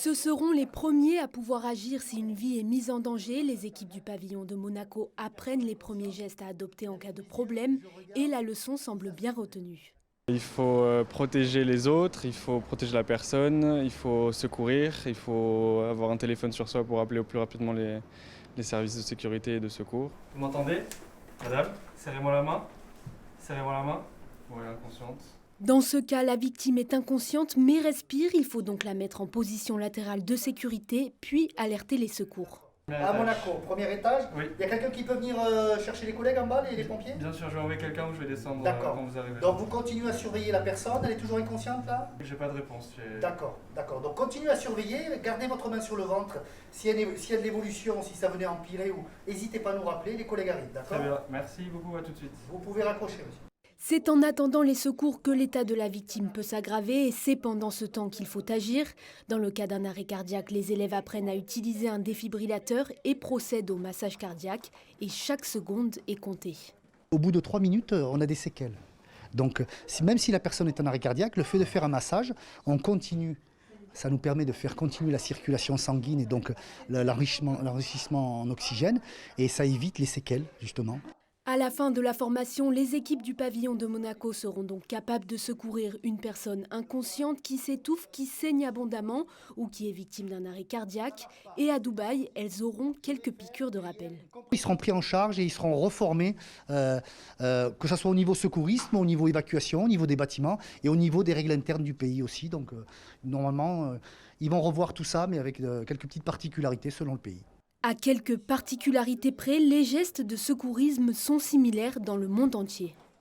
Ce seront les premiers à pouvoir agir si une vie est mise en danger. Les équipes du pavillon de Monaco apprennent les premiers gestes à adopter en cas de problème et la leçon semble bien retenue. Il faut protéger les autres, il faut protéger la personne, il faut secourir, il faut avoir un téléphone sur soi pour appeler au plus rapidement les services de sécurité et de secours. Vous m'entendez, madame? Serrez-moi la main. Serrez-moi la main. Oui, inconsciente. Dans ce cas, la victime est inconsciente mais respire. Il faut donc la mettre en position latérale de sécurité, puis alerter les secours. À Monaco, premier étage. Oui. Il y a quelqu'un qui peut venir chercher les collègues en bas, les pompiers? Bien sûr, je vais envoyer quelqu'un ou je vais descendre D'accord. quand vous arrivez. Donc vous continuez à surveiller la personne, elle est toujours inconsciente là? J'ai pas de réponse. D'accord, d'accord. Donc continuez à surveiller, gardez votre main sur le ventre. S'il y a de l'évolution, si ça venait à empirer, n'hésitez pas à nous rappeler, les collègues arrivent, d'accord? Très bien, merci beaucoup, à tout de suite. Vous pouvez raccrocher aussi. C'est en attendant les secours que l'état de la victime peut s'aggraver et c'est pendant ce temps qu'il faut agir. Dans le cas d'un arrêt cardiaque, les élèves apprennent à utiliser un défibrillateur et procèdent au massage cardiaque et chaque seconde est comptée. Au bout de 3 minutes, on a des séquelles. Donc même si la personne est en arrêt cardiaque, le fait de faire un massage, on continue. Ça nous permet de faire continuer la circulation sanguine et donc l'enrichissement en oxygène et ça évite les séquelles justement. À la fin de la formation, les équipes du pavillon de Monaco seront donc capables de secourir une personne inconsciente qui s'étouffe, qui saigne abondamment ou qui est victime d'un arrêt cardiaque. Et à Dubaï, elles auront quelques piqûres de rappel. Ils seront pris en charge et ils seront reformés, que ce soit au niveau secourisme, au niveau évacuation, au niveau des bâtiments et au niveau des règles internes du pays aussi. Donc normalement, ils vont revoir tout ça, mais avec quelques petites particularités selon le pays. À quelques particularités près, les gestes de secourisme sont similaires dans le monde entier.